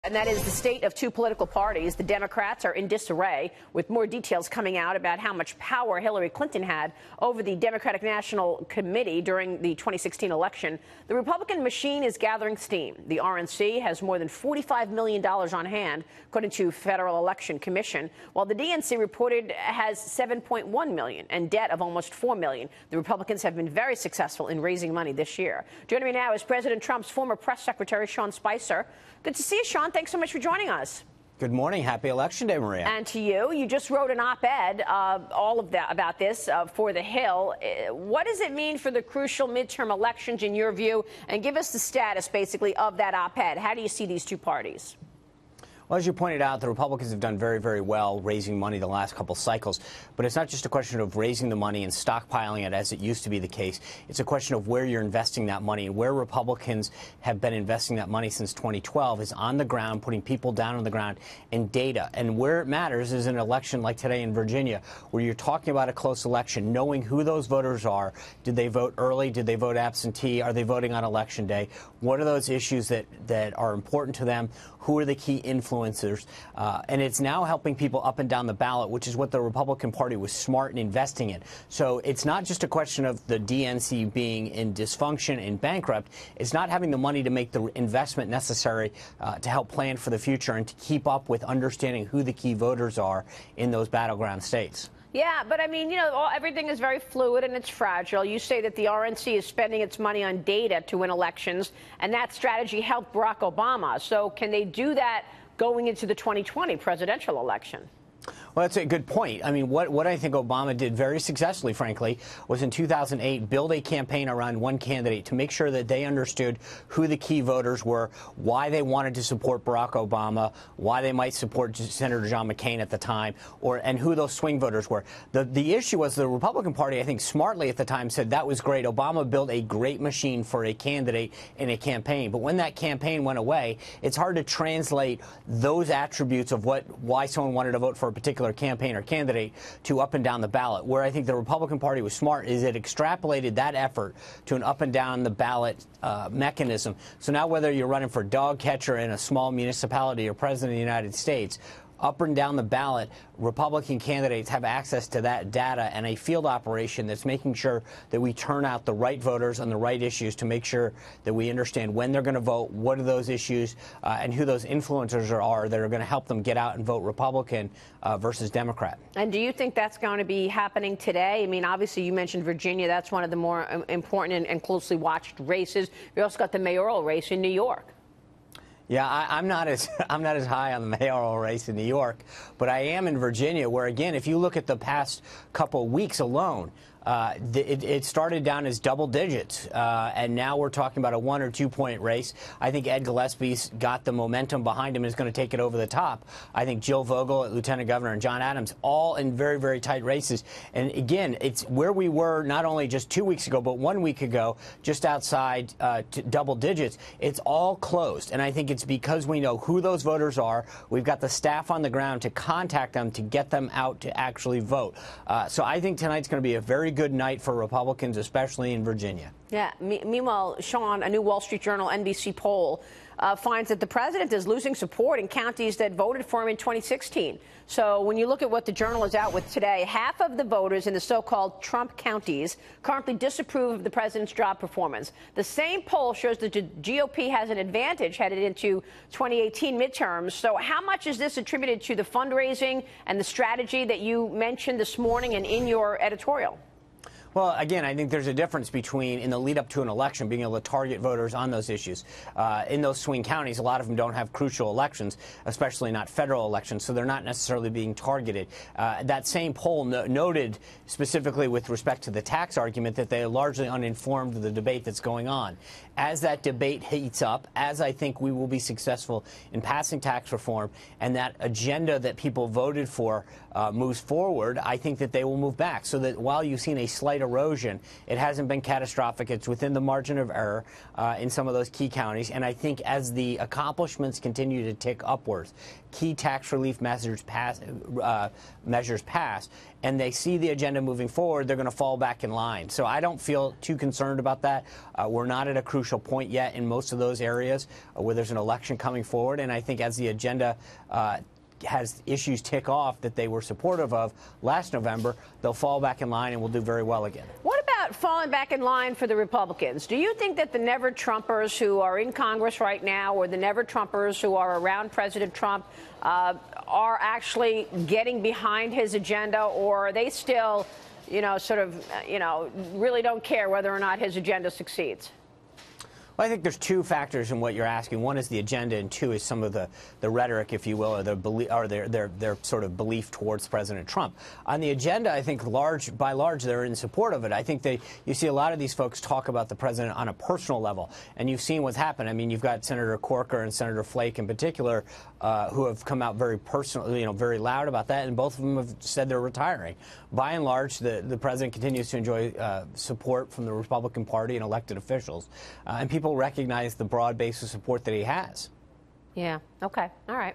And that is the state of two political parties. The Democrats are in disarray, with more details coming out about how much power Hillary Clinton had over the Democratic National Committee during the 2016 election. The Republican machine is gathering steam. The RNC has more than $45 million on hand, according to Federal Election Commission, while the DNC reported has $7.1 million and debt of almost $4 million. The Republicans have been very successful in raising money this year. Joining me now is President Trump's former press secretary, Sean Spicer. Good to see you, Sean. Thanks so much for joining us. Good morning. Happy Election Day, Maria. And to you. You just wrote an op-ed about this for The Hill. What does it mean for the crucial midterm elections in your view? And give us the status, basically, of that op-ed. How do you see these two parties? Well, as you pointed out, the Republicans have done very, very well raising money the last couple cycles. But it's not just a question of raising the money and stockpiling it as it used to be the case. It's a question of where you're investing that money. And where Republicans have been investing that money since 2012 is on the ground, putting people down on the ground in data. And where it matters is an election like today in Virginia, where you're talking about a close election, knowing who those voters are. Did they vote early? Did they vote absentee? Are they voting on Election Day? What are those issues that are important to them? Who are the key influencers? And it's now helping people up and down the ballot, which is what the Republican Party was smart in investing in. So it's not just a question of the DNC being in dysfunction and bankrupt. It's not having the money to make the investment necessary to help plan for the future and to keep up with understanding who the key voters are in those battleground states. Yeah, but I mean, you know, everything is very fluid and it's fragile. You say that the RNC is spending its money on data to win elections, and that strategy helped Barack Obama. So can they do that going into the 2020 presidential election? Well, that's a good point. I mean, what I think Obama did very successfully, frankly, was in 2008 build a campaign around one candidate to make sure that they understood who the key voters were, why they wanted to support Barack Obama, why they might support Senator John McCain at the time, and who those swing voters were. The issue was the Republican Party, I think, smartly at the time said that was great. Obama built a great machine for a candidate in a campaign. But when that campaign went away, it's hard to translate those attributes of why someone wanted to vote for a particular campaign or candidate to up and down the ballot. Where I think the Republican Party was smart is it extrapolated that effort to an up and down the ballot mechanism. So now whether you're running for dog catcher in a small municipality or president of the United States, up and down the ballot, Republican candidates have access to that data and a field operation that's making sure that we turn out the right voters on the right issues to make sure that we understand when they're going to vote, what are those issues, and who those influencers are that are going to help them get out and vote Republican versus Democrat. And do you think that's going to be happening today? I mean, obviously, you mentioned Virginia. That's one of the more important and closely watched races. You also got the mayoral race in New York. Yeah, I'm not as high on the mayoral race in New York, but I am in Virginia, where, again, if you look at the past couple weeks alone, it started down as double digits, and now we're talking about a 1 or 2 point race. I think Ed Gillespie's got the momentum behind him and is going to take it over the top. I think Jill Vogel, Lieutenant Governor, and John Adams, all in very, very tight races. And again, it's where we were not only just 2 weeks ago, but 1 week ago, just outside double digits. It's all closed, and I think it's because we know who those voters are. We've got the staff on the ground to contact them to get them out to actually vote. So I think tonight's going to be a very good night for Republicans, especially in Virginia. Yeah. Meanwhile, Sean, a new Wall Street Journal NBC poll finds that the president is losing support in counties that voted for him in 2016. So when you look at what the Journal is out with today, half of the voters in the so-called Trump counties currently disapprove of the president's job performance. The same poll shows that the GOP has an advantage headed into 2018 midterms. So how much is this attributed to the fundraising and the strategy that you mentioned this morning and in your editorial? Well, again, I think there's a difference between, in the lead up to an election, being able to target voters on those issues. In those swing counties, a lot of them don't have crucial elections, especially not federal elections, so they're not necessarily being targeted. That same poll noted specifically with respect to the tax argument that they are largely uninformed of the debate that's going on. As that debate heats up, as I think we will be successful in passing tax reform and that agenda that people voted for moves forward, I think that they will move back. So that while you've seen a slight erosion. It hasn't been catastrophic. It's within the margin of error in some of those key counties. And I think as the accomplishments continue to tick upwards, key tax relief measures pass, and they see the agenda moving forward, they're going to fall back in line. So I don't feel too concerned about that. We're not at a crucial point yet in most of those areas where there's an election coming forward. And I think as the agenda has issues tick off that they were supportive of last November, they'll fall back in line and will do very well again. What about falling back in line for the Republicans? Do you think that the never-Trumpers who are in Congress right now, or the never-Trumpers who are around President Trump, are actually getting behind his agenda, or are they still, really don't care whether or not his agenda succeeds? Well, I think there's two factors in what you're asking. One is the agenda, and two is some of the rhetoric, if you will, or their sort of belief towards President Trump. On the agenda, I think by large, they're in support of it. I think you see a lot of these folks talk about the president on a personal level, and you've seen what's happened. I mean, you've got Senator Corker and Senator Flake in particular who have come out very personal, very loud about that, and both of them have said they're retiring. By and large, the president continues to enjoy support from the Republican Party and elected officials, and people recognize the broad base of support that he has. Yeah. Okay. All right.